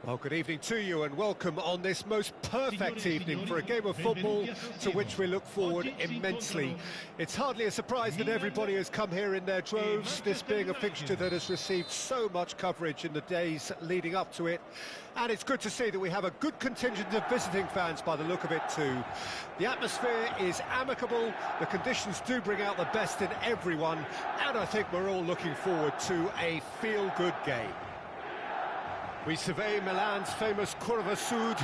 Well, good evening to you and welcome on this most perfect evening for a game of football to which we look forward immensely. It's hardly a surprise that everybody has come here in their droves, this being a fixture that has received so much coverage in the days leading up to it. And it's good to see that we have a good contingent of visiting fans by the look of it too. The atmosphere is amicable, the conditions do bring out the best in everyone, and I think we're all looking forward to a feel-good game. We survey Milan's famous Curva Sud,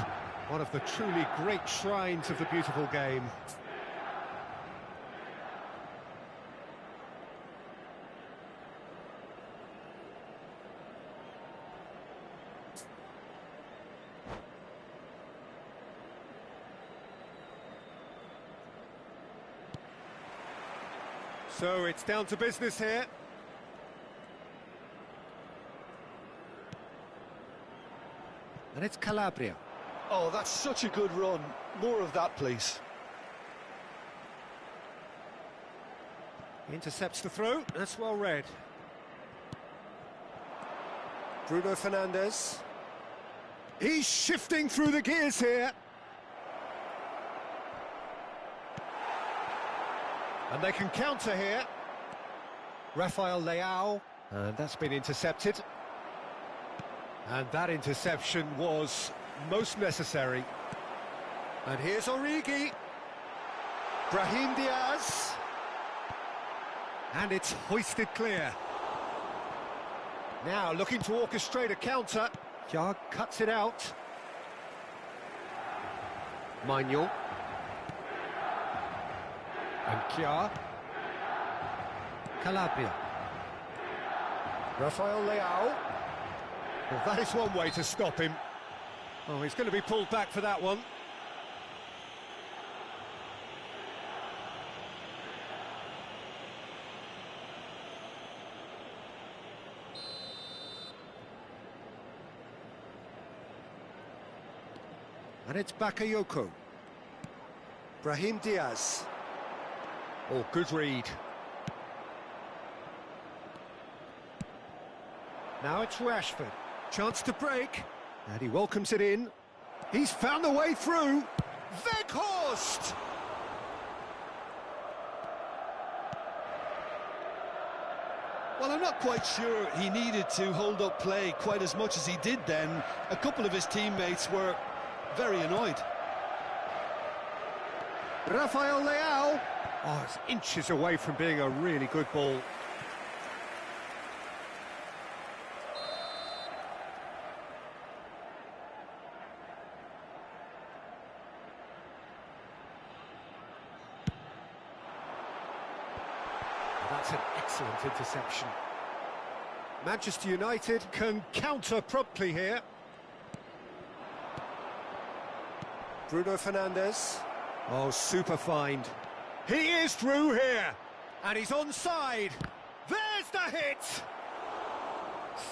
one of the truly great shrines of the beautiful game. So it's down to business here. And it's Calabria. Oh, that's such a good run. More of that, please. He intercepts the throw. That's well read. Bruno Fernandes. He's shifting through the gears here. And they can counter here. Rafael Leao. And that's been intercepted. And that interception was most necessary. And here's Origi. Brahim Diaz. And it's hoisted clear. Now looking to orchestrate a counter. Kjaer cuts it out. Maignan. And Kjaer. Calabria. Rafael Leao. Well, that is one way to stop him. Oh, he's going to be pulled back for that one. And it's Bakayoko. Brahim Diaz. Oh, good read. Now it's Rashford. Chance to break, and he welcomes it in. He's found the way through. Weghorst! Well, I'm not quite sure he needed to hold up play quite as much as he did then. A couple of his teammates were very annoyed. Rafael Leao. Oh, it's inches away from being a really good ball. That's an excellent interception. Manchester United can counter promptly here. Bruno Fernandes. Oh, super find. He is through here. And he's onside. There's the hit.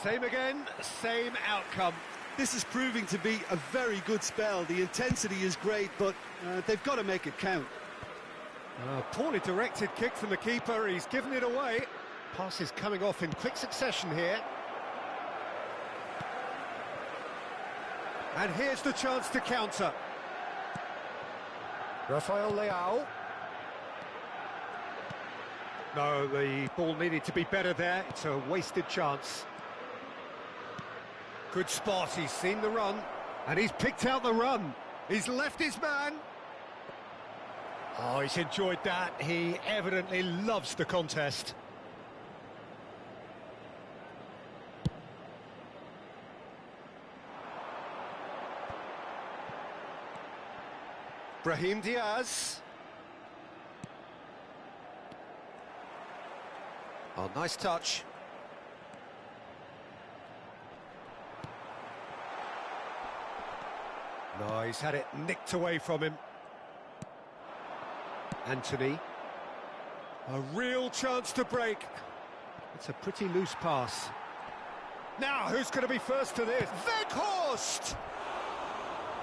Same again, same outcome. This is proving to be a very good spell. The intensity is great, but they've got to make it count. Poorly directed kick from the keeper, he's given it away. Passes coming off in quick succession here. And here's the chance to counter. Rafael Leao. No, the ball needed to be better there, it's a wasted chance. Good spot, he's seen the run, and he's picked out the run. He's left his man. Oh, he's enjoyed that. He evidently loves the contest. Brahim Diaz. Oh, nice touch. No, he's had it nicked away from him. Anthony. A real chance to break. It's a pretty loose pass. Now, who's going to be first to this? Weghorst!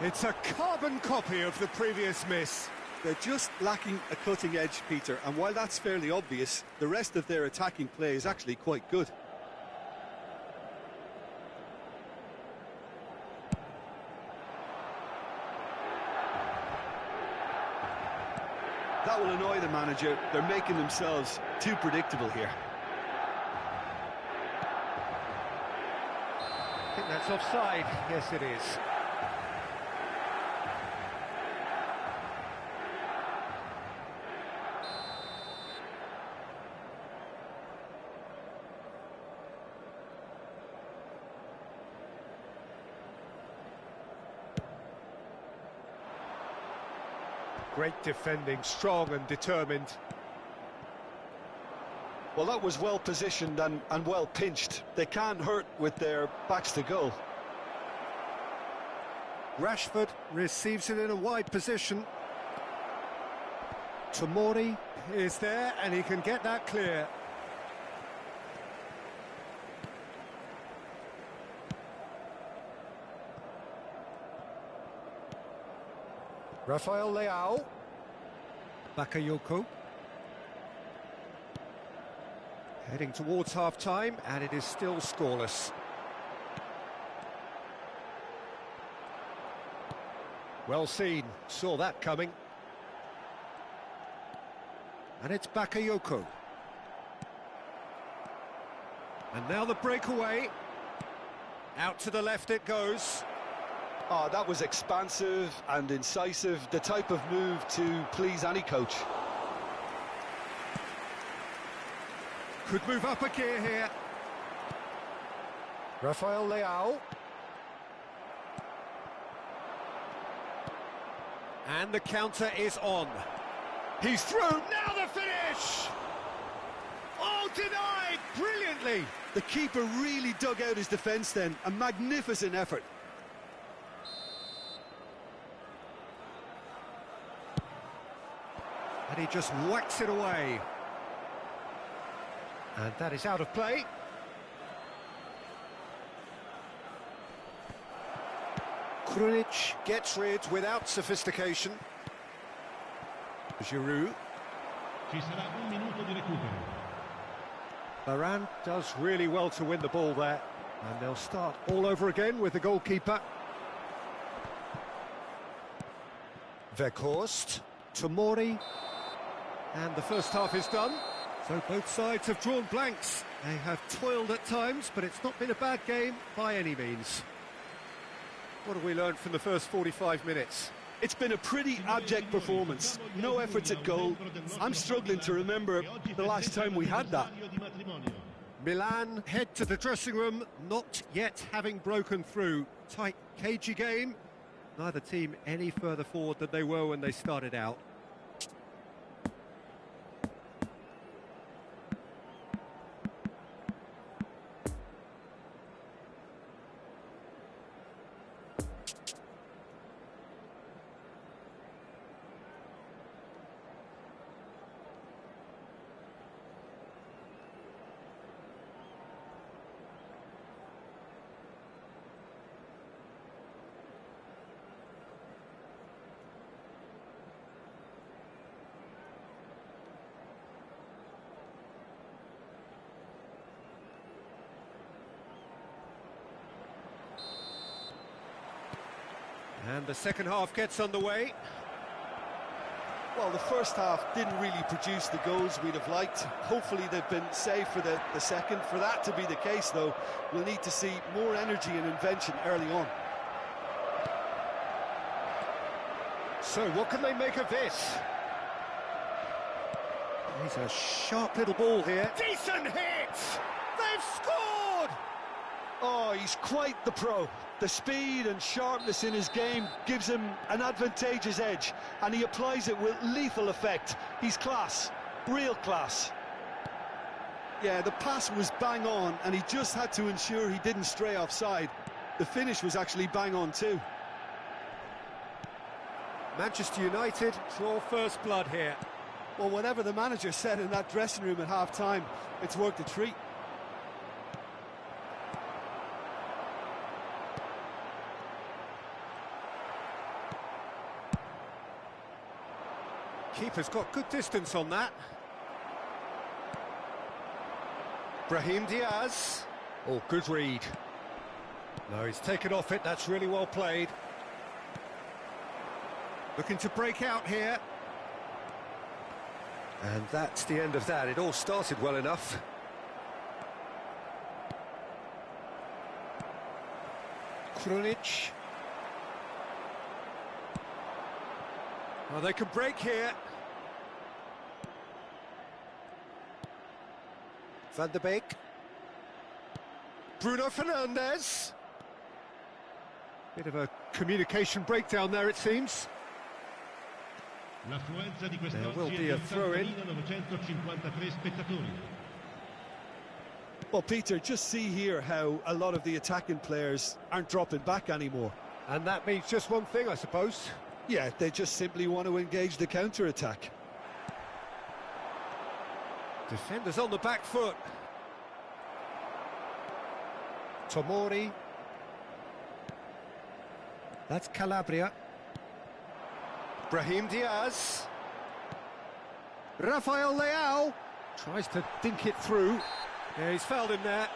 It's a carbon copy of the previous miss. They're just lacking a cutting edge, Peter, and while that's fairly obvious, the rest of their attacking play is actually quite good. will annoy the manager. They're making themselves too predictable here. I think that's offside. Yes, it is. Great defending, strong and determined. Well, that was well positioned and well pinched. They can't hurt with their backs to goal. Rashford receives it in a wide position. Tomori is there and he can get that clear. Rafael Leao. Bakayoko. Heading towards half-time, and it is still scoreless. Well seen, saw that coming. And it's Bakayoko. And now the breakaway. Out to the left it goes. Oh, that was expansive and incisive, the type of move to please any coach. Could move up a gear here. Rafael Leao. And the counter is on. He's through, now the finish! Oh, denied, brilliantly! The keeper really dug out his defence then, a magnificent effort. And he just whacks it away. And that is out of play. Krunic gets rid without sophistication. Giroud. Ci sarà un minuto di recupero. Varane does really well to win the ball there. And they'll start all over again with the goalkeeper. Weghorst. Tomori. And the first half is done. So both sides have drawn blanks. They have toiled at times, but it's not been a bad game by any means. What have we learned from the first 45 minutes? It's been a pretty abject performance. No efforts at goal. I'm struggling to remember the last time we had that. Milan head to the dressing room, not yet having broken through. Tight, cagey game. Neither team any further forward than they were when they started out. And the second half gets underway. Well, the first half didn't really produce the goals we'd have liked. Hopefully they've been saved for the second. For that to be the case, though, we'll need to see more energy and invention early on. So what can they make of this? He's a sharp little ball here. Decent hit! They've scored! Oh, he's quite the pro. The speed and sharpness in his game gives him an advantageous edge, and he applies it with lethal effect. He's class, real class. Yeah, the pass was bang on, and he just had to ensure he didn't stray offside. The finish was actually bang on too. Manchester United draw first blood here. Well, whatever the manager said in that dressing room at half-time, it's worked a treat. Keeper's got good distance on that. Brahim Diaz. Oh, good read. No, he's taken off it. That's really well played. Looking to break out here. And that's the end of that. It all started well enough. Krunic. Well, they can break here. Van der Beek. Bruno Fernandes. Bit of a communication breakdown there, it seems. There will be a throw-in. Well, Peter, just see here how a lot of the attacking players aren't dropping back anymore. And that means just one thing, I suppose. Yeah, they just simply want to engage the counter-attack. Defenders on the back foot. Tomori. That's Calabria. Brahim Diaz. Rafael Leao tries to dink it through. Yeah, he's fouled him there.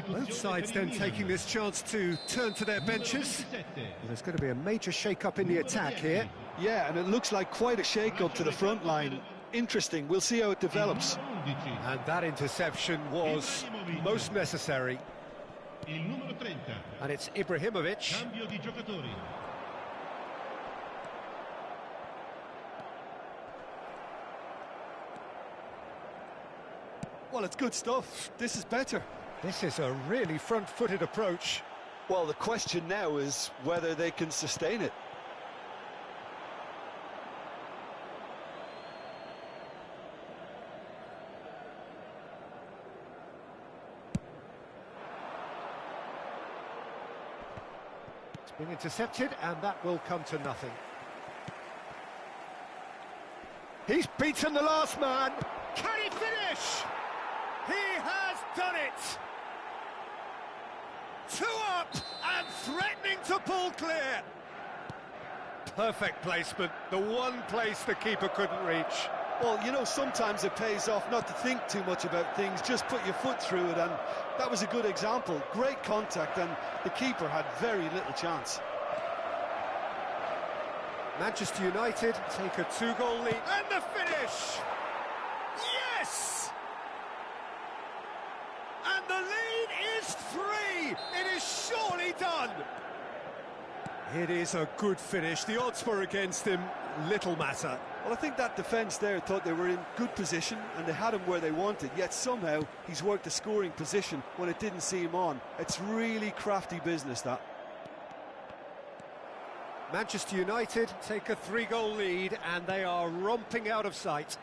Both sides then taking this chance to turn to their benches. There's going to be a major shake-up in the attack here. Yeah, and it looks like quite a shake-up to the front line. Interesting, we'll see how it develops. And that interception was most necessary. And it's Ibrahimovic. Well, it's good stuff. This is better. This is a really front-footed approach. Well, the question now is whether they can sustain it. It's been intercepted, and that will come to nothing. He's beaten the last man. Can he finish? He has done it! 2 up and threatening to pull clear. Perfect placement, the one place the keeper couldn't reach. Well, you know, sometimes it pays off not to think too much about things, just put your foot through it, and that was a good example. Great contact, and the keeper had very little chance. Manchester United take a 2-goal lead. And the finish! Yes! And the lead is 3! It is surely done! It is a good finish. The odds were against him. Little matter. Well, I think that defence there thought they were in good position and they had him where they wanted, yet somehow he's worked a scoring position when it didn't seem on. It's really crafty business, that. Manchester United take a 3-goal lead and they are romping out of sight.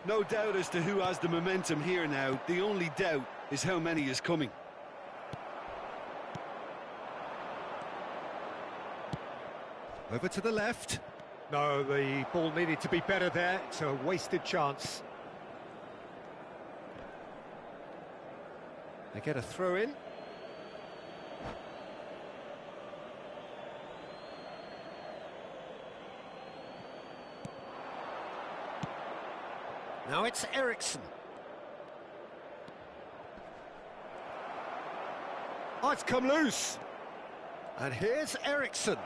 No doubt as to who has the momentum here now. The only doubt is how many is coming. Over to the left. No, the ball needed to be better there. It's a wasted chance. They get a throw in. Now it's Eriksson. Oh, it's come loose. And here's Eriksson.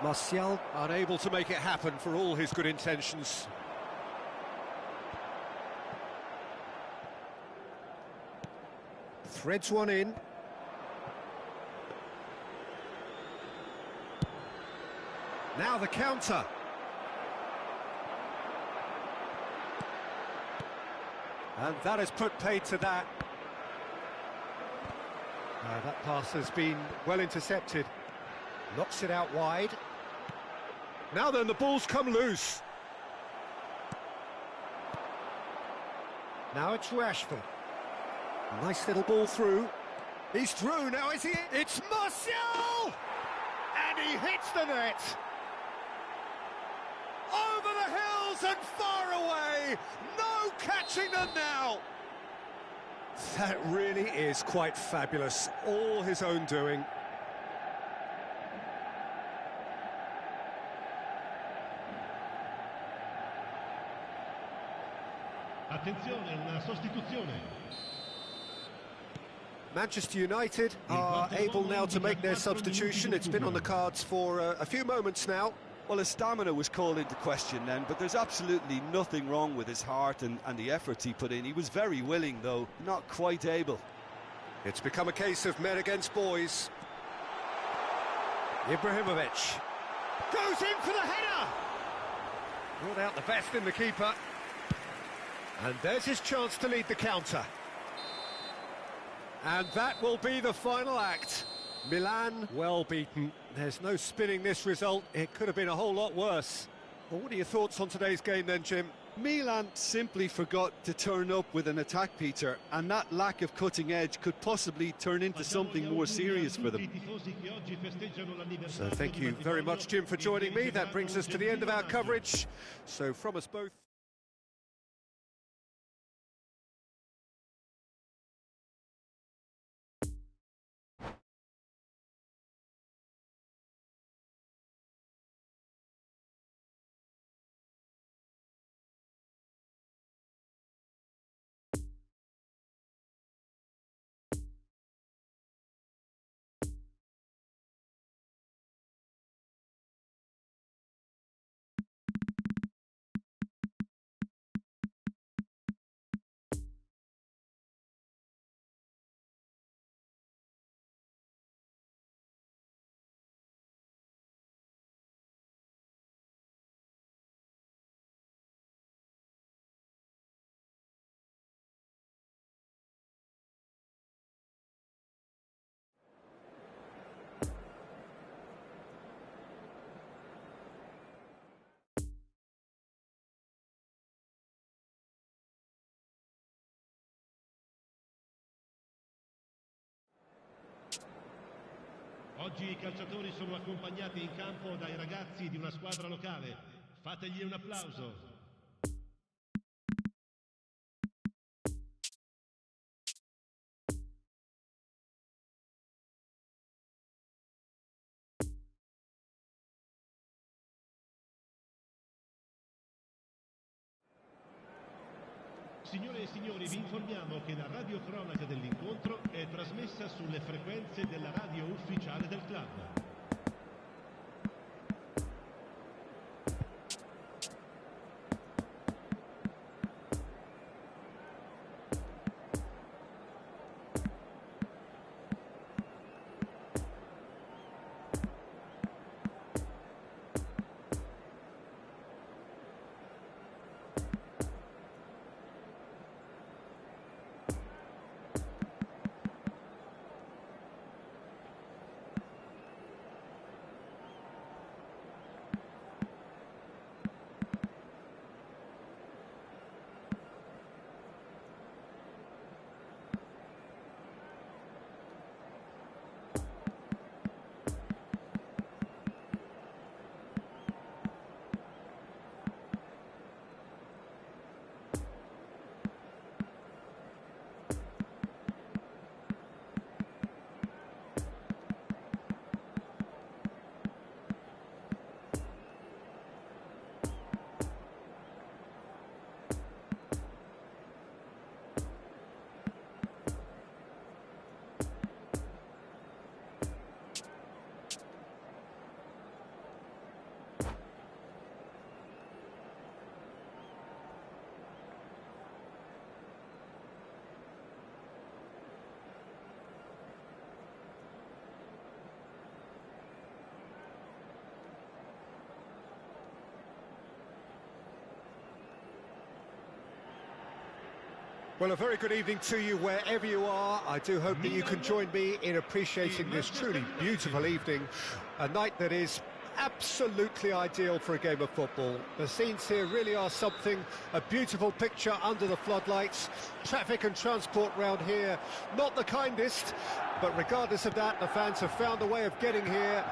Martial unable to make it happen for all his good intentions. Threads one in. Now the counter. And that has put paid to that. That pass has been well intercepted. Knocks it out wide. Now then, the ball's come loose. Now it's Rashford. Nice little ball through. He's through now, is he? It's Martial! And he hits the net! Over the hills and far away! No catching them now! That really is quite fabulous. All his own doing. Attenzione, una sostituzione. Manchester United are able now to make their substitution. It's been on the cards for a few moments now. Well, his stamina was called into question then, but there's absolutely nothing wrong with his heart and the efforts he put in. He was very willing, though, not quite able. It's become a case of men against boys. Ibrahimovic goes in for the header! Brought out the best in the keeper. And there's his chance to lead the counter. And that will be the final act. Milan, well beaten. There's no spinning this result. It could have been a whole lot worse. Well, what are your thoughts on today's game then, Jim? Milan simply forgot to turn up with an attack, Peter, and that lack of cutting edge could possibly turn into something more serious for them. So thank you very much, Jim, for joining me. That brings us to the end of our coverage. So from us both... Oggi i calciatori sono accompagnati in campo dai ragazzi di una squadra locale. Fategli un applauso. Signore e signori, vi informiamo che la radiocronaca dell'incontro è trasmessa sulle frequenze della radio ufficiale del club. Well, a very good evening to you wherever you are. I do hope that you can join me in appreciating this truly beautiful evening. A night that is absolutely ideal for a game of football. The scenes here really are something, a beautiful picture under the floodlights. Traffic and transport round here, not the kindest, but regardless of that, the fans have found a way of getting here.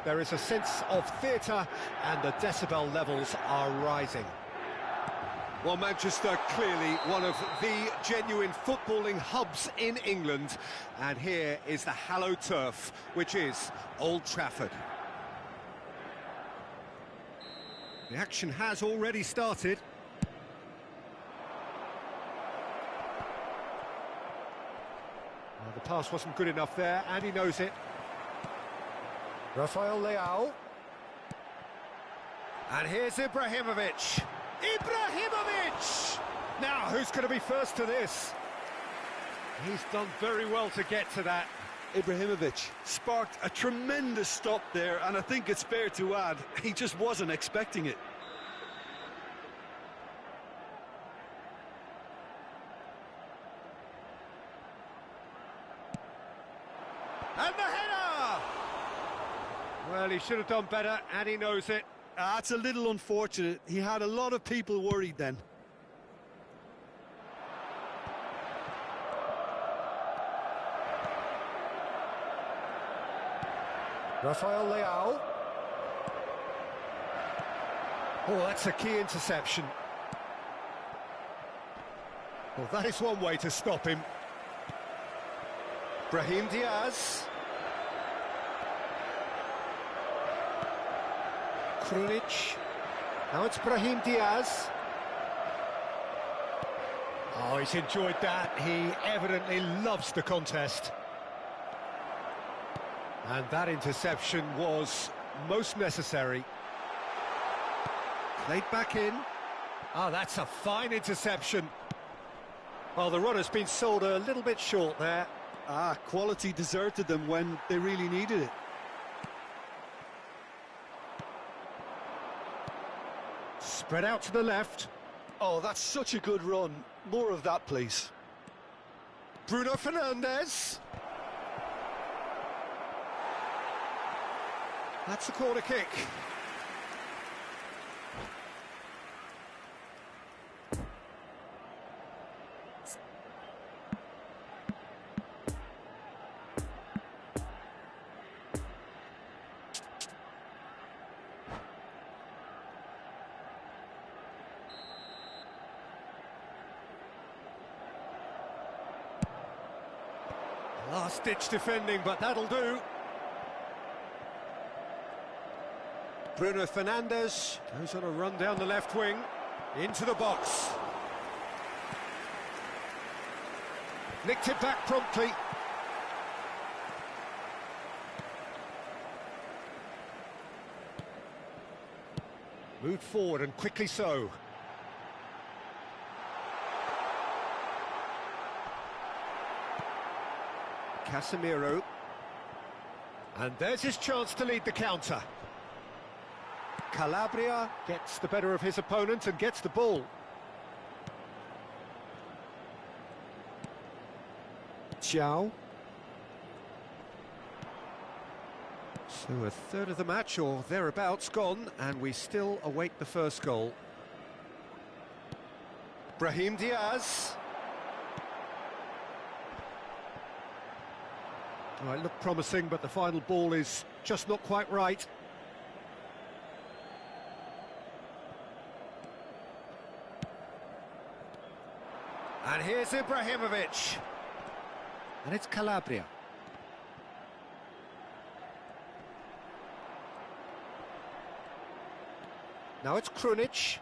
There is a sense of theatre, and the decibel levels are rising. Well, Manchester, clearly one of the genuine footballing hubs in England. And here is the hallowed turf, which is Old Trafford. The action has already started. Well, the pass wasn't good enough there, and he knows it. Rafael Leao. And here's Ibrahimovic. Ibrahimovic! Now, who's going to be first to this? He's done very well to get to that. Ibrahimovic sparked a tremendous stop there, and I think it's fair to add, he just wasn't expecting it. And the header! Well, he should have done better, and he knows it. That's a little unfortunate. He had a lot of people worried then. Rafael Leao. Oh, that's a key interception. Well, that is one way to stop him. Brahim Diaz. Krunic. Now it's Brahim Diaz. Oh, he's enjoyed that. He evidently loves the contest. And that interception was most necessary. Played back in. Oh, that's a fine interception. Well, the runner's been sold a little bit short there. Quality deserted them when they really needed it. Spread out to the left. Oh, that's such a good run. More of that, please. Bruno Fernandes. That's a corner kick. Last-ditch defending, but that'll do. Bruno Fernandes goes on a run down the left wing, into the box. Nicked it back promptly. Moved forward, and quickly so. Casemiro. And there's his chance to lead the counter. Calabria gets the better of his opponent and gets the ball. Xiao. So a third of the match or thereabouts gone, and we still await the first goal. Brahim Diaz. Oh, it looked promising, but the final ball is just not quite right. And here's Ibrahimovic. And it's Calabria. Now it's Krunic.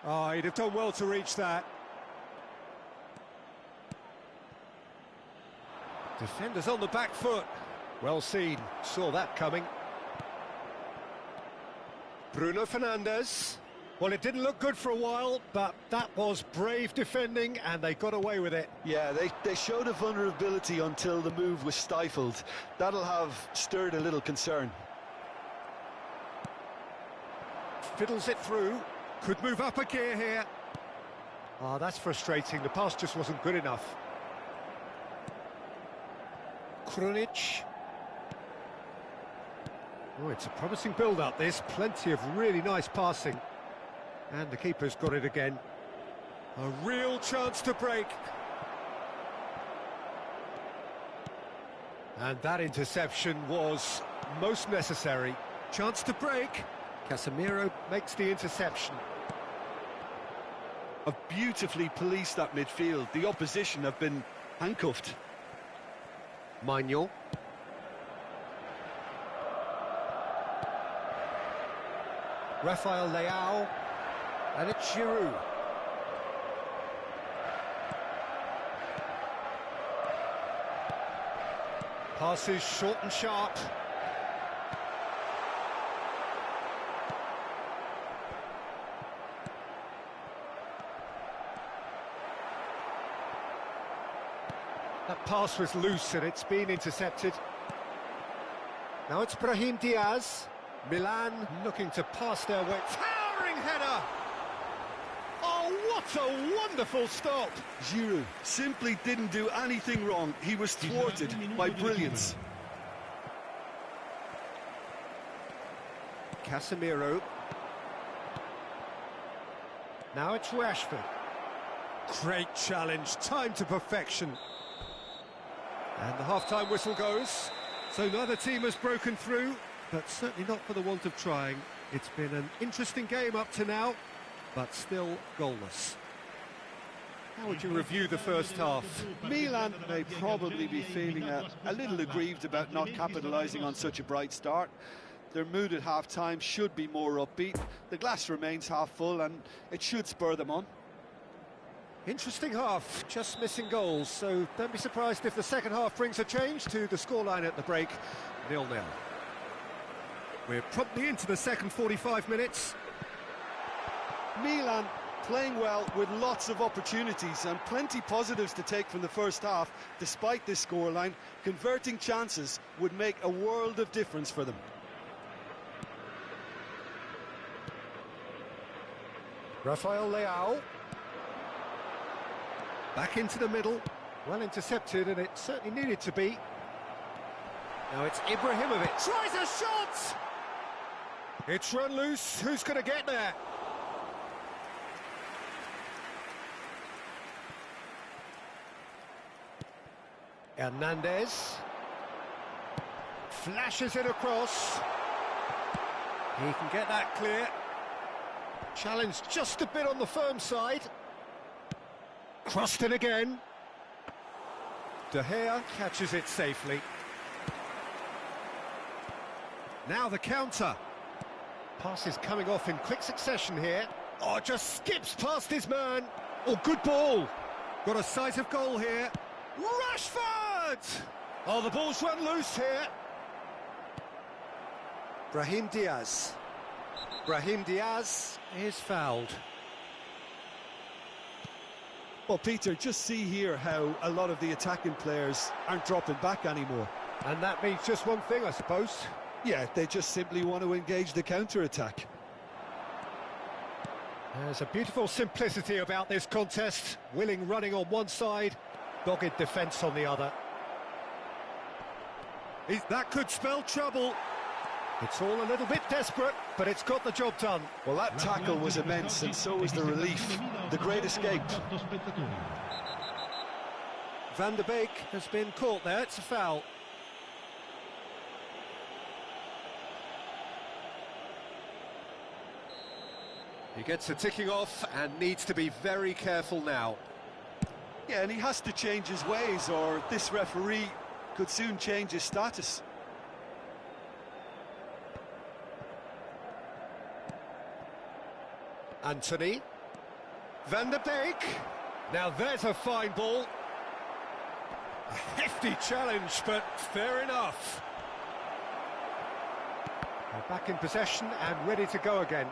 Oh, he'd have done well to reach that. Defenders on the back foot. Well seen, saw that coming. Bruno Fernandes. Well, it didn't look good for a while, but that was brave defending, and they got away with it. Yeah, they showed a vulnerability until the move was stifled. That'll have stirred a little concern. Fiddles it through. Could move up a gear here. Oh, that's frustrating. The pass just wasn't good enough. Krunic. Oh, it's a promising build-up, this. Plenty of really nice passing. And the keeper's got it again. A real chance to break. And that interception was most necessary. Chance to break. Casemiro makes the interception. Have beautifully policed that midfield. The opposition have been handcuffed. Maignan. Rafael Leao. And it's Giroud. Passes short and sharp. That pass was loose and it's been intercepted. Now it's Brahim Diaz. Milan looking to pass their way. Towering header! Oh, what a wonderful stop! Giroud simply didn't do anything wrong. He was thwarted by brilliance. Casemiro. Now it's Rashford. Great challenge, time to perfection. And the half-time whistle goes. So neither team has broken through, but certainly not for the want of trying. It's been an interesting game up to now, but still goalless. How would you review the first half? Milan may probably be feeling a little aggrieved about not capitalising on such a bright start. Their mood at half-time should be more upbeat. The glass remains half full and it should spur them on. Interesting half, just missing goals, so don't be surprised if the second half brings a change to the scoreline at the break, 0-0. We're promptly into the second 45 minutes. Milan playing well with lots of opportunities and plenty positives to take from the first half. Despite this scoreline, converting chances would make a world of difference for them. Rafael Leao. Back into the middle. Well intercepted, and it certainly needed to be. Now it's Ibrahimovic. Tries a shot! It's run loose. Who's going to get there? Hernandez. Flashes it across. He can get that clear. Challenged just a bit on the firm side. Crossed in again. De Gea catches it safely. Now the counter. Pass is coming off in quick succession here. Oh, just skips past his man. Oh, good ball. Got a sight of goal here. Rashford! Oh, the ball's run loose here. Brahim Diaz. Brahim Diaz is fouled. Well, Peter, just see here how a lot of the attacking players aren't dropping back anymore. And that means just one thing, I suppose. Yeah, they just simply want to engage the counter-attack. There's a beautiful simplicity about this contest. Willing running on one side, dogged defence on the other. That could spell trouble. It's all a little bit desperate, but it's got the job done. Well, that tackle was immense, and so was the relief. The great escape. Van der Beek has been caught there. It's a foul. He gets a ticking off and needs to be very careful now. Yeah, and he has to change his ways, or this referee could soon change his status. Anthony. Van der Beek. Now there's a fine ball. A hefty challenge, but fair enough. They're back in possession and ready to go again.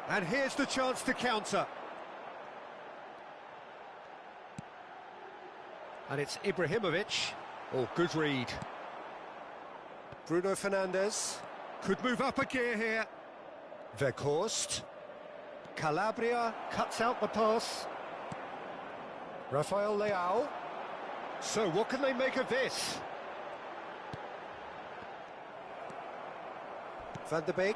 And here's the chance to counter. And it's Ibrahimovic. Oh, good read. Bruno Fernandes. Could move up a gear here. Weghorst. Calabria cuts out the pass. Rafael Leao. So what can they make of this? Van der Beek.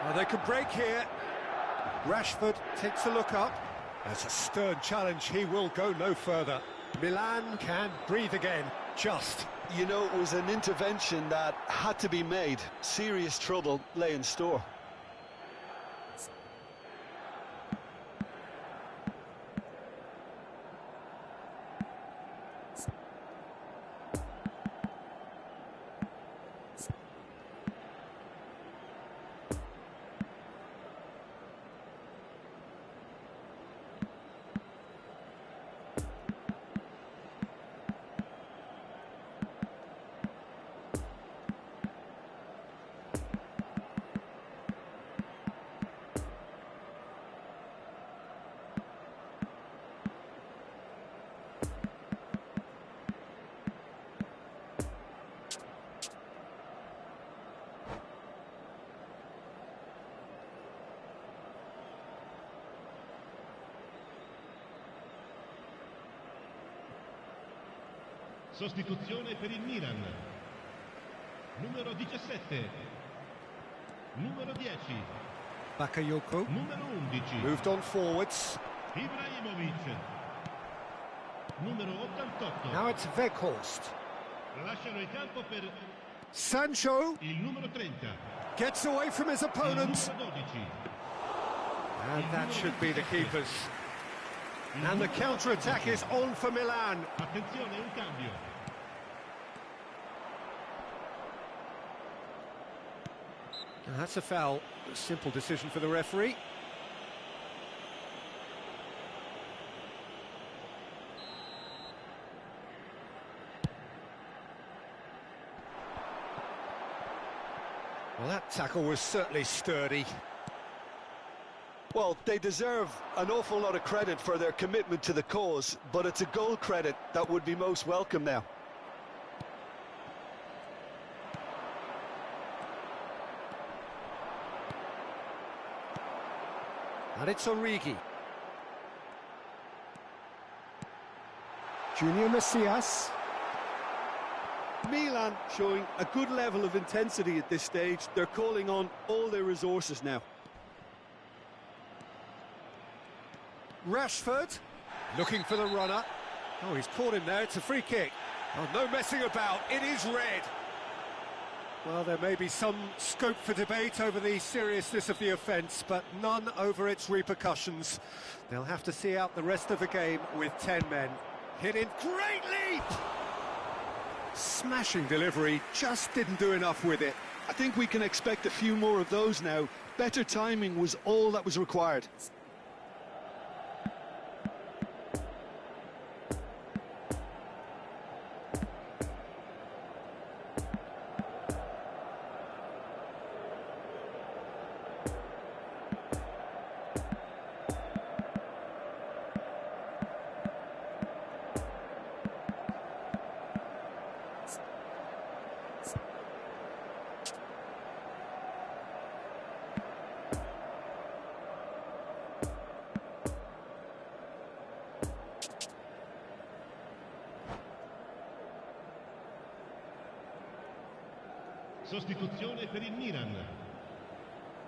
Oh, they can break here. Rashford takes a look up. That's a stern challenge. He will go no further. Milan can breathe again. Just. You know, it was an intervention that had to be made. Serious trouble lay in store. Sostituzione per il Milan. Numero 17. Numero 10. Bakayoko. Numero 11. Moved on forwards. Ibrahimovic. Numero 88. Now it's Weghorst. Lasciano il campo per Sancho il numero 30. gets away from his Il opponents. numero 12. And that should be the keepers. And the counter-attack is on for Milan. Attenzione, un cambio. And that's a foul. A simple decision for the referee. Well, that tackle was certainly sturdy. Well, they deserve an awful lot of credit for their commitment to the cause, but it's a goal credit that would be most welcome now. And it's Origi. Junior Messias. Milan showing a good level of intensity at this stage. They're calling on all their resources now. Rashford, looking for the runner. Oh, he's caught him there, it's a free kick. Oh, no messing about, it is red. Well, there may be some scope for debate over the seriousness of the offence, but none over its repercussions. They'll have to see out the rest of the game with 10 men. Hit in, great leap! Smashing delivery, just didn't do enough with it. I think we can expect a few more of those now. Better timing was all that was required. Sostituzione per il Milan.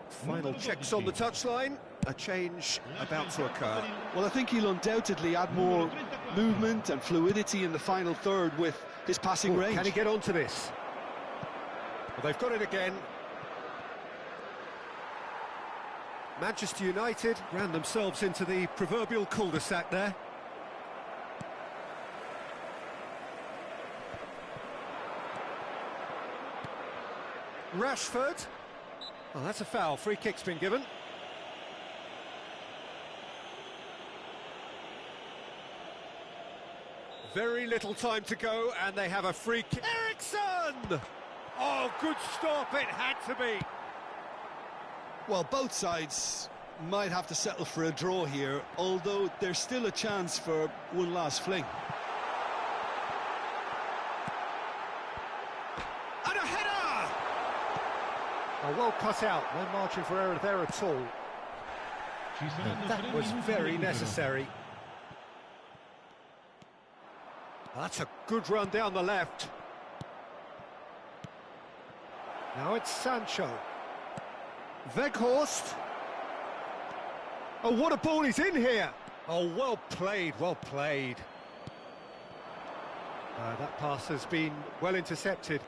Final checks on the touchline. A change about to occur. Well, I think he'll undoubtedly add more movement and fluidity in the final third with his passing range. Can he get onto this? Well, they've got it again. Manchester United ran themselves into the proverbial cul-de-sac there. Rashford. Oh, that's a foul. Free kick's been given. Very little time to go, and they have a free kick. Eriksson! Oh, good stop. It had to be. Well, both sides might have to settle for a draw here, although there's still a chance for one last fling. And a header! Oh, well cut out. No margin for error there at all. And that was very necessary. That's a good run down the left. Now it's Sancho. Weghorst. Oh, what a ball he's in here! Oh, well played, well played. That pass has been well intercepted.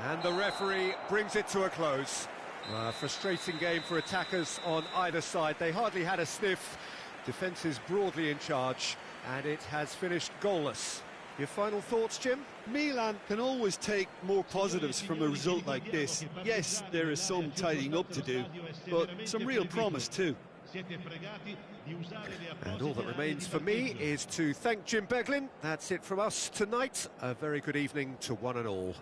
And the referee brings it to a close. Frustrating game for attackers on either side. They hardly had a sniff. Defence is broadly in charge, and it has finished goalless. Your final thoughts, Jim? Milan can always take more positives from a result like this. Yes, there is some tidying up to do, but some real promise too. And all that remains for me is to thank Jim Beglin. That's it from us tonight. A very good evening to one and all.